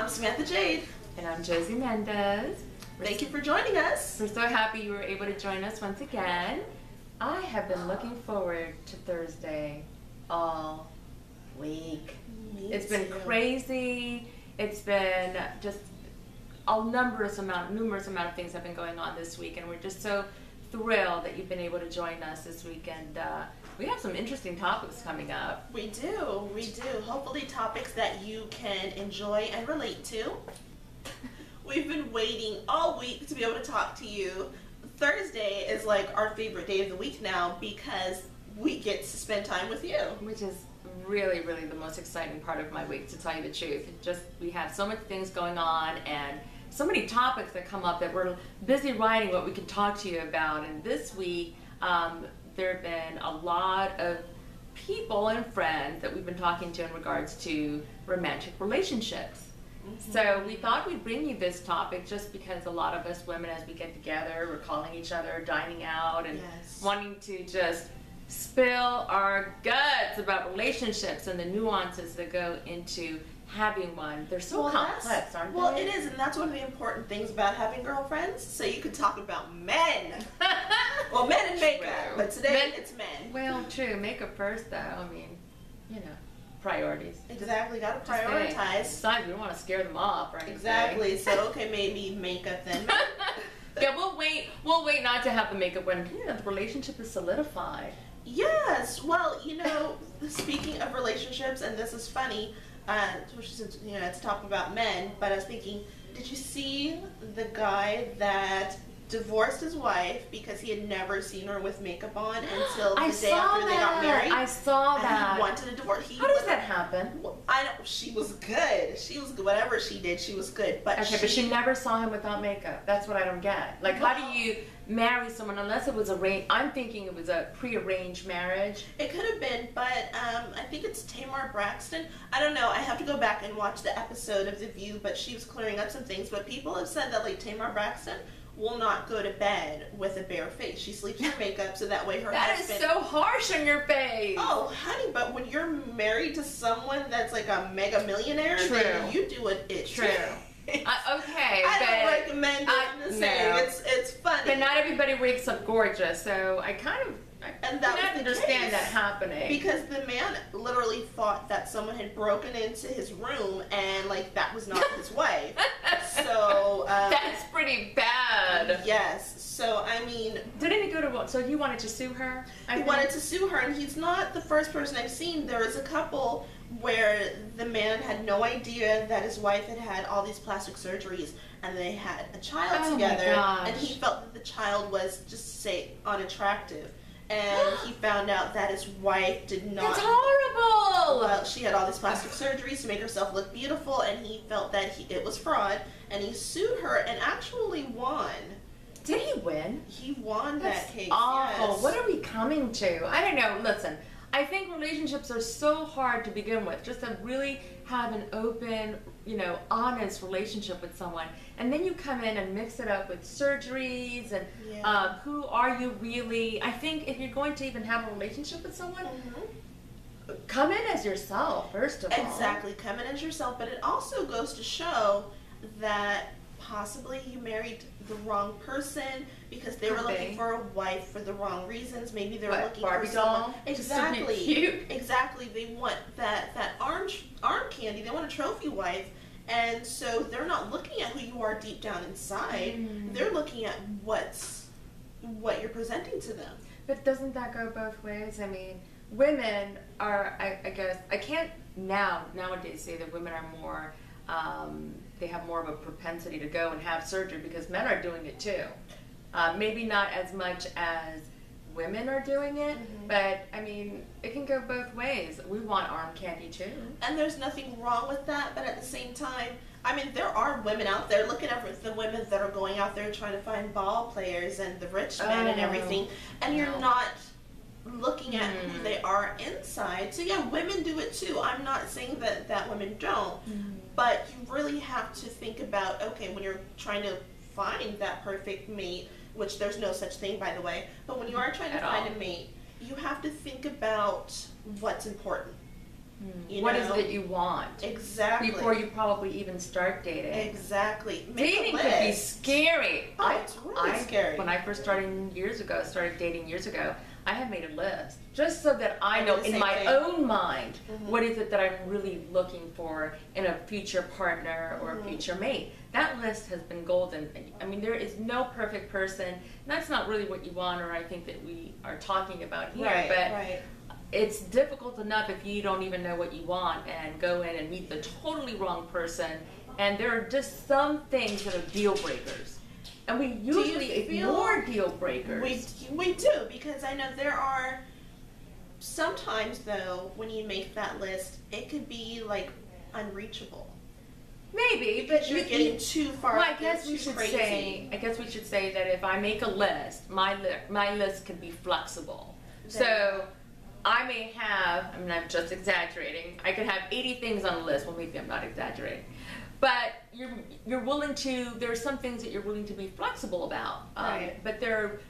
I'm Samantha Jade. And I'm Josie Mendez. Thank you for joining us. We're so happy you were able to join us once again. I have been looking forward to Thursday all week. It's been crazy. It's been just a numerous amount of things have been going on this week, and we're just so thrilled that you've been able to join us this week. And we have some interesting topics coming up. We do. Hopefully topics that you can enjoy and relate to. We've been waiting all week to be able to talk to you. Thursday is like our favorite day of the week now because we get to spend time with you. Which is really, really the most exciting part of my week, to tell you the truth. We have so much things going on and so many topics that come up that we're busy writing what we can talk to you about. And this week, there have been a lot of people and friends that we've been talking to in regards to romantic relationships. So we thought we'd bring you this topic just because a lot of us women, as we get together, we're calling each other, dining out, and wanting to just spill our guts about relationships and the nuances that go into having one. They're so complex, aren't they? Well, it is, and that's one of the important things about having girlfriends. So you could talk about men. Well, men and makeup, but today it's men. Well, true. Makeup first, though. I mean, you know, priorities. Exactly. Got to prioritize. Besides, we don't want to scare them off, right? Exactly. So, okay, maybe makeup then. Yeah, we'll wait not to have the makeup when the relationship is solidified. Yes. Well, speaking of relationships, and this is funny, which is, it's talking about men, but I was thinking, did you see the guy that divorced his wife because he had never seen her with makeup on until the day after they got married? I saw that. And he wanted a divorce. How does that happen? Well, I know, she was good. Whatever she did, she was good. But she never saw him without makeup. That's what I don't get. Like, how do you marry someone unless it was arranged? I'm thinking it was a pre-arranged marriage. It could have been, but I think it's Tamar Braxton. I don't know. I have to go back and watch the episode of The View, but she was clearing up some things. But people have said that, like, Tamar Braxton will not go to bed with a bare face. She sleeps in her makeup so that way her husband... That is so harsh on your face. Oh, honey, but when you're married to someone that's like a mega millionaire, then you do it. True. Okay, I don't recommend it. I'm just saying, it's funny. But not everybody wakes up gorgeous, so I kind of understand that happening. Because the man literally thought that someone had broken into his room and, like, that was not his wife. So that's pretty bad. Yes. So I mean, didn't he go to? So he wanted to sue her. He wanted to sue her, and he's not the first person I've seen. There was a couple where the man had no idea that his wife had had all these plastic surgeries, and they had a child together, and he felt that the child was just, say, unattractive. And he found out that his wife did not. That's horrible! Well, she had all these plastic surgeries to make herself look beautiful, and he felt that it was fraud, and he sued her and actually won. Did he win? He won that case. Awful. Yes. What are we coming to? I don't know. Listen, I think relationships are so hard to begin with. Just to really have an open, honest relationship with someone. And then you come in and mix it up with surgeries and who are you really? I think if you're going to even have a relationship with someone, come in as yourself, first of all. Exactly. Come in as yourself. But it also goes to show that possibly you married the wrong person because they were looking for a wife for the wrong reasons. Maybe they were looking Barbie for doll? someone. Exactly. Just to be cute. Exactly. They want that arm candy. They want a trophy wife. And so they're not looking at who you are deep down inside. They're looking at what you're presenting to them. But doesn't that go both ways? I mean, women are, I guess, I can't nowadays say that women are more, they have more of a propensity to go and have surgery because men are doing it too. Maybe not as much as women are doing it, but I mean, it can go both ways. We want arm candy too. And there's nothing wrong with that, but at the same time, I mean, there are women out there looking at the women that are going out there trying to find ball players and the rich men and everything, and you're not looking at who they are inside. So yeah, women do it too. I'm not saying that women don't, but you really have to think about, okay, when you're trying to find that perfect mate, which there's no such thing, by the way, but when you are trying to find a mate, you have to think about what's important. What is it that you want? Exactly. Before you probably even start dating. Exactly. Dating can be scary. Oh, it's really scary. When I first started dating years ago, I had made a list just so that I know in my own mind what is it that I'm really looking for in a future partner or a future mate. That list has been golden. I mean, there is no perfect person. That's not really what you want, or I think that we are talking about here. Right. It's difficult enough if you don't even know what you want and go in and meet the totally wrong person. And there are just some things that are deal breakers. And we usually ignore deal breakers. We do, because I know there are sometimes, though, when you make that list, it could be like unreachable. Maybe, because you're getting too far. Well, I guess we should say that if I make a list, my list can be flexible. So I may have, I mean, I'm just exaggerating, I could have 80 things on the list. Well, maybe I'm not exaggerating. But you're willing to, there are some things that you're willing to be flexible about. But there are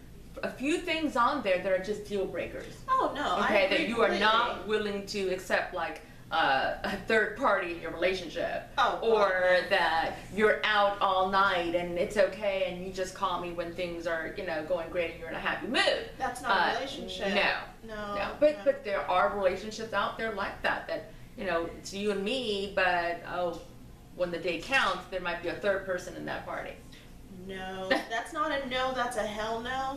a few things on there that are just deal breakers. Oh, no. Okay, that you are not willing to accept, like a third party in your relationship. Or that you're out all night and it's okay and you just call me when things are, going great and you're in a happy mood. That's not a relationship. No. But there are relationships out there like that, it's you and me, but when the day counts, there might be a third person in that party. No, that's not a no, that's a hell no.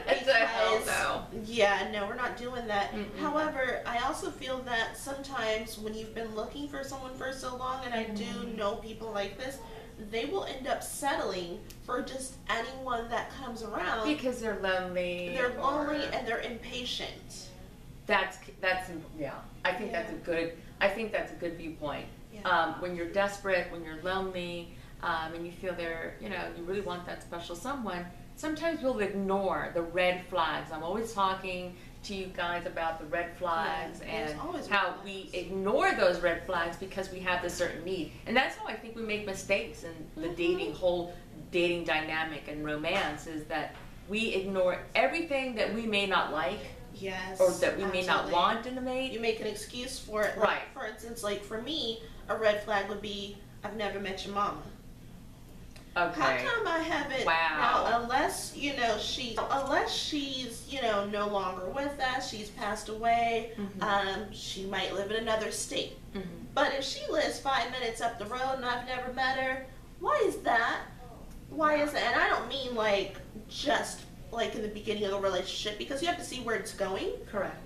It's a hell no. Yeah, no, we're not doing that. However, I also feel that sometimes when you've been looking for someone for so long, and I do know people like this, they will end up settling for just anyone that comes around. Because they're lonely. They're lonely and they're impatient. That's yeah. I think that's a good viewpoint. When you're desperate, when you're lonely, and you feel you really want that special someone, sometimes we'll ignore the red flags. I'm always talking to you guys about the red flags and how we ignore those red flags because we have this certain need. And that's how I think we make mistakes in the whole dating dynamic and romance, is that we ignore everything that we may not like. Yes. Or that we may not want in a mate. You make an excuse for it. Right. For instance, like for me, a red flag would be, I've never met your mama. Okay. How come I haven't? Wow. Now, unless she's no longer with us, she's passed away. She might live in another state. But if she lives 5 minutes up the road and I've never met her, why is that? Why is that? And I don't mean like just like in the beginning of the relationship, because you have to see where it's going. Correct.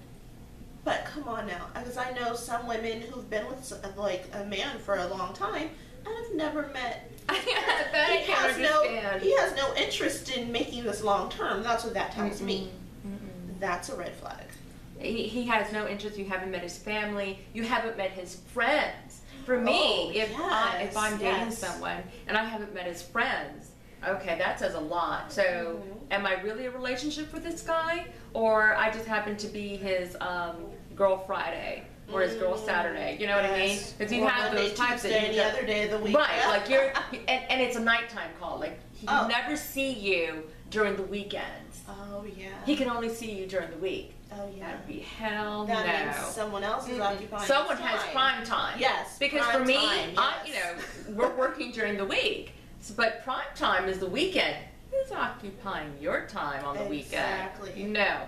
But come on now, because I know some women who've been with like a man for a long time and have never met. He has no interest in making this long term. That's what that tells me. That's a red flag. He has no interest. You haven't met his family. You haven't met his friends. For me, if I'm dating someone and I haven't met his friends, okay, that says a lot. So, am I really a relationship with this guy, or I just happen to be his girl Friday or his girl Saturday? You know what I mean? Because you have those types that any other day of the week. Right, like and it's a nighttime call. Like he can never see you during the weekends. Oh yeah. He can only see you during the week. Oh yeah. That'd be hell that no. means someone else is occupying. Someone has prime time. Yes. Because for me, we're working during the week. But prime time is the weekend. Who's occupying your time on the weekend? Exactly. No.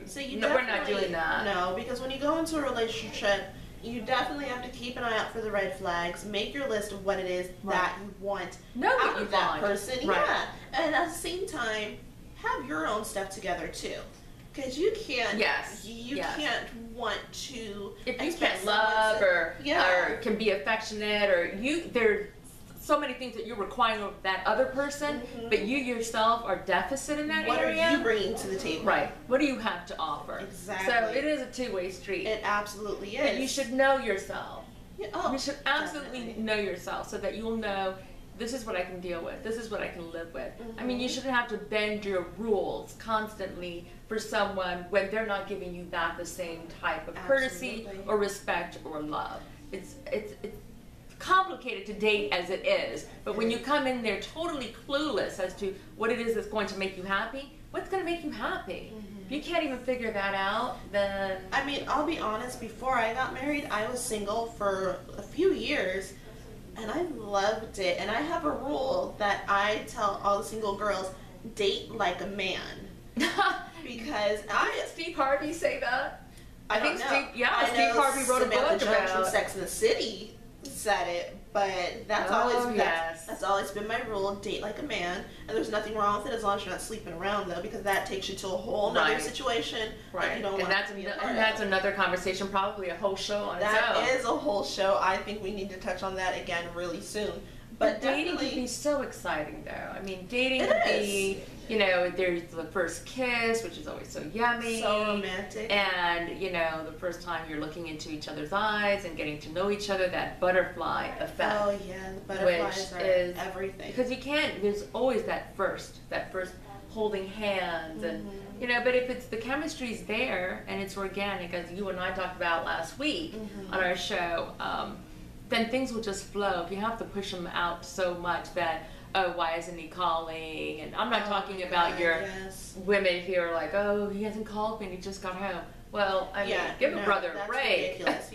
So we're not doing that. No, because when you go into a relationship, you definitely have to keep an eye out for the red flags. Make your list of what it is that you want out of that person. Right. Yeah. And at the same time, have your own stuff together too. Because you can't. You can't want to. If you can't love or can be affectionate or there's so many things that you're requiring of that other person, but you yourself are deficit in that area. What are you bringing to the table? Right. What do you have to offer? Exactly. So it is a two-way street. It absolutely is. But you should know yourself. Yeah, you should absolutely know yourself so that you'll know, this is what I can deal with. This is what I can live with. I mean, you shouldn't have to bend your rules constantly for someone when they're not giving you back the same type of courtesy or respect or love. It's complicated to date as it is, but when you come in there totally clueless as to what it is that's going to make you happy, what's going to make you happy? If you can't even figure that out, then... I mean, I'll be honest, before I got married, I was single for a few years, and I loved it. And I have a rule that I tell all the single girls, date like a man. Because Did Steve Harvey say that? I think Steve Harvey wrote Samantha a book about from Sex and the City said it, but that's always been my rule, date like a man. And there's nothing wrong with it as long as you're not sleeping around, though, because that takes you to a whole nother situation that you don't want to be a part of. And that's another conversation, probably a whole show on its own. That is a whole show. I think we need to touch on that again really soon. But dating can be so exciting, though. I mean, dating can be, you know, there's the first kiss, which is always so yummy. So romantic. And, you know, the first time you're looking into each other's eyes and getting to know each other, that butterfly effect. Oh, yeah, the butterflies are everything. Because you can't, there's always that first holding hands and, you know, but if it's the chemistry's there and it's organic, as you and I talked about last week on our show, then things will just flow. If you have to push them out so much that, oh, why isn't he calling? And I'm not talking about your women who are like, oh, he hasn't called me and he just got home. Well, I mean, give a brother a break. Ridiculous,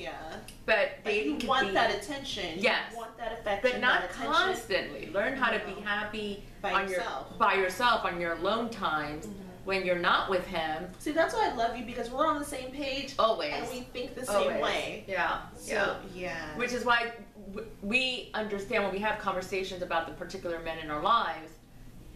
But dating you want that attention. Yes. You want that affection. But not constantly. Learn how to be happy by yourself on your alone times. When you're not with him. See, that's why I love you, because we're on the same page. Always. And we think the same way. Yeah. So, Which is why we understand when we have conversations about the particular men in our lives,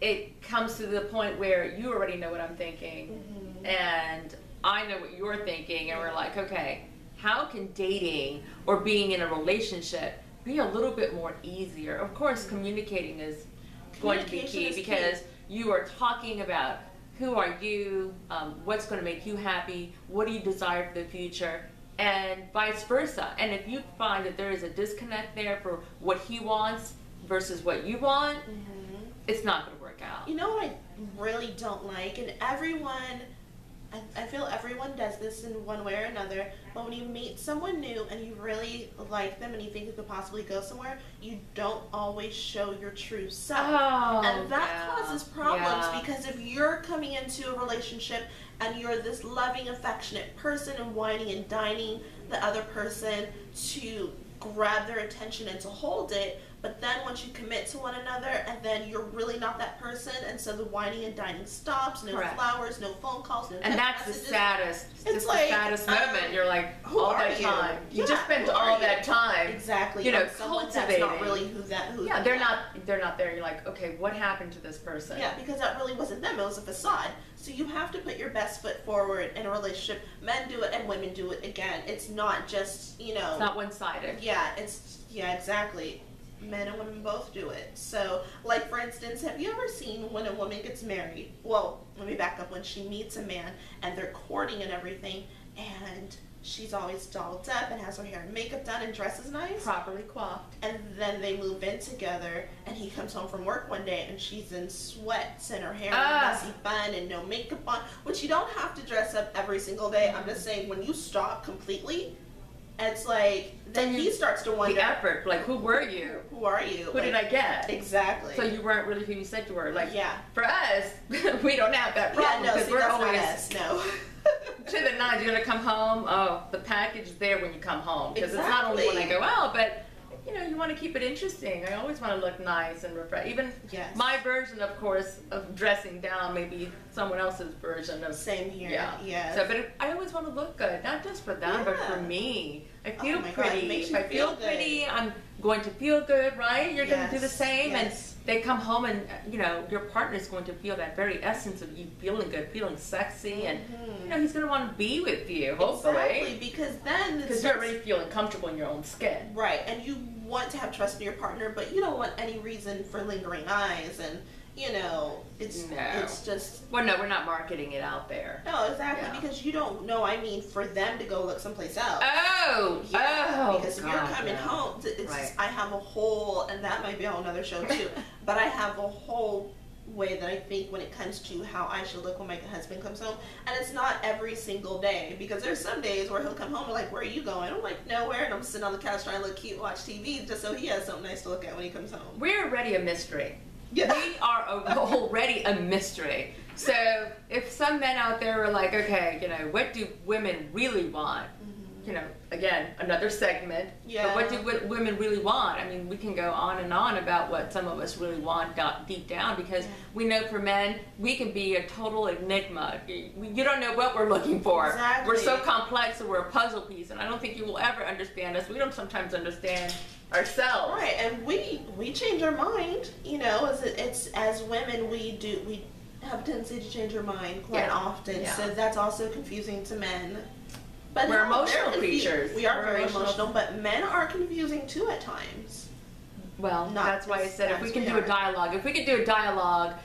it comes to the point where you already know what I'm thinking, and I know what you're thinking, and we're like, okay, how can dating or being in a relationship be a little bit more easier? Of course, communicating is going to be key, because you are talking about who are you, what's going to make you happy, what do you desire for the future, and vice versa. And if you find that there is a disconnect there for what he wants versus what you want, it's not going to work out. You know what I really don't like, and I feel everyone does this in one way or another, but when you meet someone new and you really like them and you think you could possibly go somewhere, you don't always show your true self. And that causes problems, because if you're coming into a relationship and you're this loving, affectionate person and whining and dining the other person to grab their attention and to hold it, but then once you commit to one another and then you're really not that person, and so the whining and dining stops, no flowers, no phone calls, no text that's messages. The saddest. It's like, the saddest moment. You're like, all that time. You just spent who all that time. Exactly. You know, That's cultivating. not really who they're not there. You're like, okay, what happened to this person? Yeah, because that really wasn't them. It was a facade. So you have to put your best foot forward in a relationship. Men do it and women do it again. It's not just, you know. It's not one-sided. Yeah, exactly. Men and women both do it. So, like, for instance, have you ever seen when a woman gets married? Well, let me back up. When she meets a man and they're courting and everything, and she's always dolled up and has her hair and makeup done and dresses nice. Properly coiffed. And then they move in together, and he comes home from work one day and she's in sweats and her hair in a messy bun and no makeup on, which you don't have to dress up every single day. I'm just saying, when you stop completely, it's like, then he starts to wonder. The effort, like, who were you? Who are you? Who did I get? Exactly. So you weren't really who you said you were. Like, for us, we don't have that problem. Yeah, no, see, we're that's always, not us, no. to the nines, you're going to come home, oh, the package is there when you come home. Because it's not only when I go out, but, you know, you want to keep it interesting. I always want to look nice and refresh. Even my version, of course, of dressing down may be someone else's version of. Same here. Yeah. So, but I always want to look good, not just for them, but for me. I feel pretty. If I feel pretty, I'm going to feel good, right? You're going to do the same, and they come home, and you know your partner is going to feel that very essence of you feeling good, feeling sexy, and you know he's going to want to be with you. Hopefully, exactly, because then you're already feeling comfortable in your own skin, right? And you want to have trust in your partner, but you don't want any reason for lingering eyes and. You know, it's just... Well, no, we're not marketing it out there. No, exactly, because you don't know, I mean, for them to go look someplace else. Because if you're coming home, I have a whole, and that might be a whole other show too, but I have a whole way that I think when it comes to how I should look when my husband comes home, and it's not every single day, because there's some days where he'll come home and like, where are you going? I'm like, nowhere, and I'm sitting on the couch trying to look cute, watch TV, just so he has something nice to look at when he comes home. We're already a mystery. Yeah. We are already a mystery. So if some men out there are like, okay, you know, what do women really want? You know, again, another segment. Yeah. But what do women really want? I mean, we can go on and on about what some of us really want deep down, because we know for men, we can be a total enigma. You don't know what we're looking for. Exactly. We're so complex, and we're a puzzle piece, and I don't think you will ever understand us. We don't sometimes understand ourselves. Right, and we change our mind. You know, as women, we have a tendency to change our mind quite often. Yeah. So that's also confusing to men. But We're emotional creatures. We are We're very emotional. emotional, but men are confusing too at times. Well, Not that's why I said if we as can we do a are. dialogue,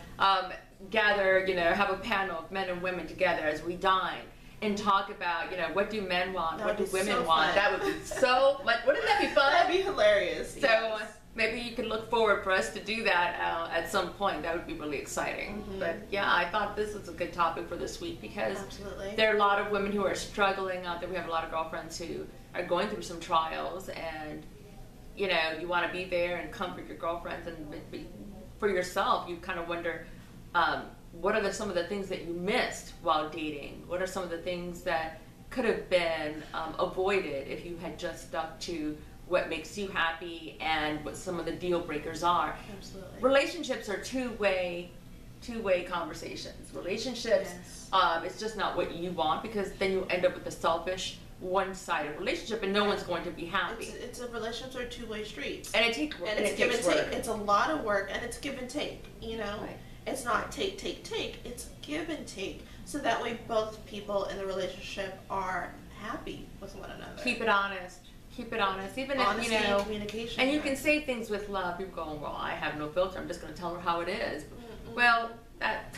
gather, you know, have a panel of men and women together as we dine and talk about, you know, what do men want, That what do would be women so want. fun. That would be so much. Wouldn't that be fun? That'd be hilarious. So yes. maybe you could look forward for us to do that at some point. That would be really exciting. But yeah, I thought this was a good topic for this week, because Absolutely. there are a lot of women who are struggling out there. We have a lot of girlfriends who are going through some trials, and you know, you want to be there and comfort your girlfriends, and for yourself, you kind of wonder, what are some of the things that you missed while dating? What are some of the things that could have been avoided if you had just stuck to what makes you happy and what some of the deal breakers are? Absolutely. Relationships are two-way conversations. Relationships, it's just not what you want, because then you end up with a selfish, one-sided relationship, and no one's going to be happy. It's a relationships are two-way streets. And it takes work. And it's give and take. It's a lot of work, and it's give and take. You know, Right. it's not take. It's give and take. So that way, both people in the relationship are happy with one another. Keep it honest. Keep it honest. Even Honesty if, you know, and communication. and you can say things with love. People going, well, I have no filter. I'm just going to tell her how it is. Well, that...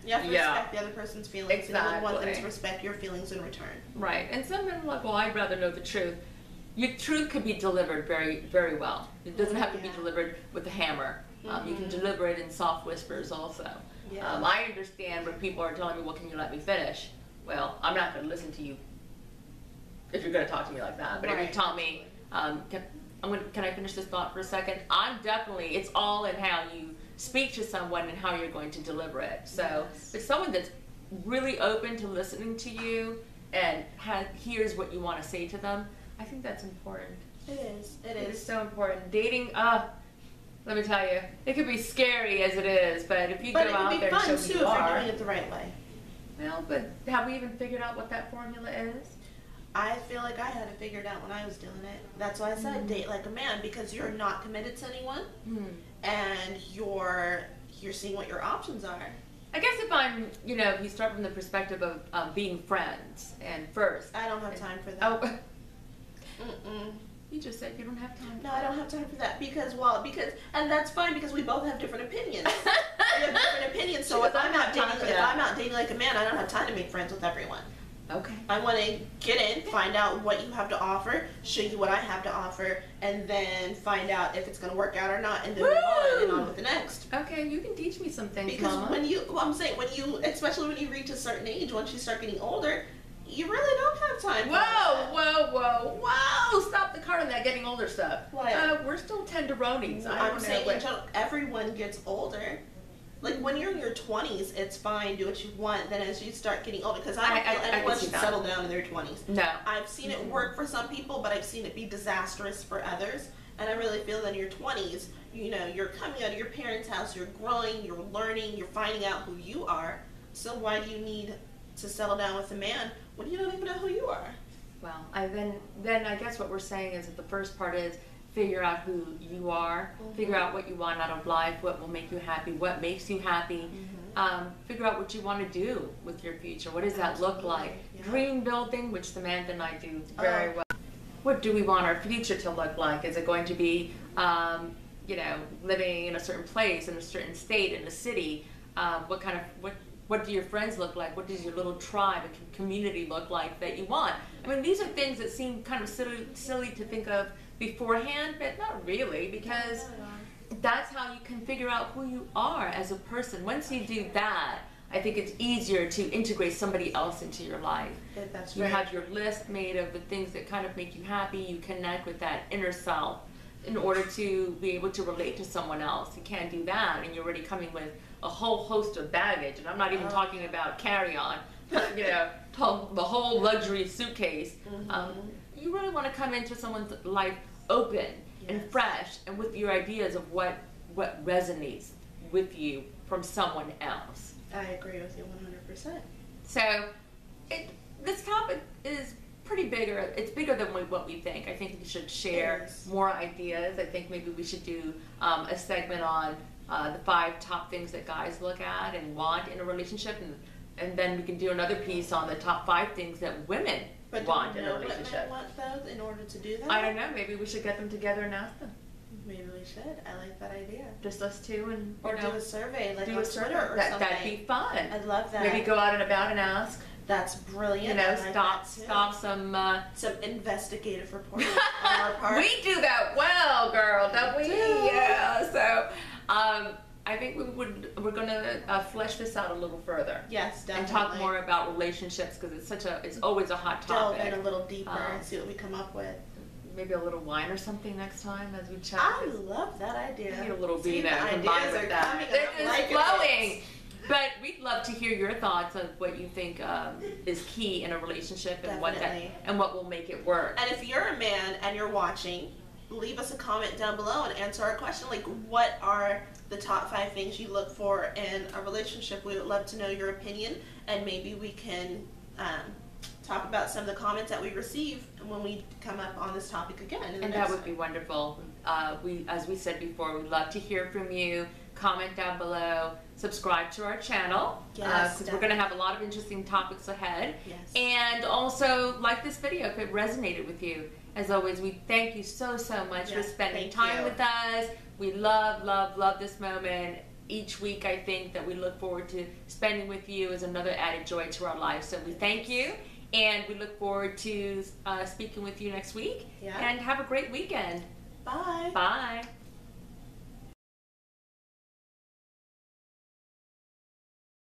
You have to respect the other person's feelings, and you want them Exactly. to respect your feelings in return. Right. And some men are like, well, I'd rather know the truth. Your truth could be delivered very, very well. It doesn't have to be delivered with a hammer. You can deliver it in soft whispers also. Yeah. I understand when people are telling me, well, can you let me finish? Well, I'm not going to listen to you if you're going to talk to me like that. But if you tell me, can I finish this thought for a second? It's all in how you speak to someone and how you're going to deliver it. So if someone that's really open to listening to you and hears what you want to say to them, I think that's important. It is. It It is. is so important. Dating, let me tell you, it could be scary as it is, but if you go out there and show But it who can be fun too you if you're are, doing it the right way. well, but have we even figured out what that formula is? I feel like I had it figured out when I was doing it. That's why I said date like a man, because you're not committed to anyone, and you're seeing what your options are. I guess if you start from the perspective of being friends and first. I don't have time for that. Oh, Mm-mm. you just said you don't have time. No, I don't have time for that because and that's fine because we both have different opinions. We have different opinions. So if I'm out dating like a man, I don't have time to make friends with everyone. Okay. I want to get in, find out what you have to offer, show you what I have to offer, and then find out if it's going to work out or not, and then move on with the next. Okay, you can teach me some things, Because Mama. especially when you reach a certain age, once you start getting older, you really don't have time. Whoa! Stop the cart on that getting older stuff. What? We're still tenderonies. I'm saying in general, everyone gets older. Like when you're in your 20s, it's fine, do what you want. Then as you start getting older, because I don't feel anyone should settle down in their 20s. No. I've seen it work for some people, but I've seen it be disastrous for others. And I really feel that in your 20s, you're coming out of your parents' house, you're growing, you're learning, you're finding out who you are. So why do you need to settle down with a man when you don't even know who you are? Well, then I guess what we're saying is that the first part is figure out who you are, figure out what you want out of life, what will make you happy, what makes you happy, figure out what you want to do with your future. What does that look like? Yeah. Dream building, which Samantha and I do very well. What do we want our future to look like? Is it going to be, living in a certain place, in a certain state, in a city? What do your friends look like? What does your little tribe and community look like that you want? I mean, these are things that seem kind of silly to think of beforehand, but not really, because that's how you can figure out who you are as a person. Once you do that, I think it's easier to integrate somebody else into your life. That's You right. have your list made of the things that kind of make you happy. You connect with that inner self. in order to be able to relate to someone else. You can't do that, and you're already coming with a whole host of baggage, and I'm not even talking about carry-on, you know, the whole luxury suitcase. You really want to come into someone's life open and fresh, and with your ideas of what resonates with you from someone else. I agree with you 100%. So, this topic is pretty bigger. It's bigger than what we think. I think we should share more ideas. I think maybe we should do a segment on the 5 top things that guys look at and want in a relationship, and then we can do another piece on the top 5 things that women want in a relationship. What men want those in order to do that? I don't know. Maybe we should get them together and ask them. Maybe we should. I like that idea. Just us two, and or do a survey, like do on a survey. Twitter or something. That'd be fun. I'd love that. Maybe go out and about and ask. That's brilliant. You know, like stop some investigative reporting on our part. We do that well, girl, don't we? Yeah. So, I think we're gonna flesh this out a little further. Yes, definitely. And talk more about relationships, because it's always a hot topic. Delve in a little deeper and see what we come up with. Maybe a little wine or something next time as we chat. I love that idea. Need a little vino combined ideas with are that. coming It up is flowing. But we'd love to hear your thoughts on what you think is key in a relationship, and what will make it work. And if you're a man and you're watching, leave us a comment down below and answer our question. Like, what are the top 5 things you look for in a relationship? We would love to know your opinion, and maybe we can talk about some of the comments that we receive when we come up on this topic again. And that would be wonderful. As we said before, we'd love to hear from you. Comment down below. Subscribe to our channel. Yes, because we're going to have a lot of interesting topics ahead. Yes. And also like this video if it resonated with you. As always, we thank you so much for spending time with us. We love this moment. Each week, I think that we look forward to spending with you is another added joy to our lives. So we thank you, and we look forward to speaking with you next week. Yeah. And have a great weekend. Bye. Bye.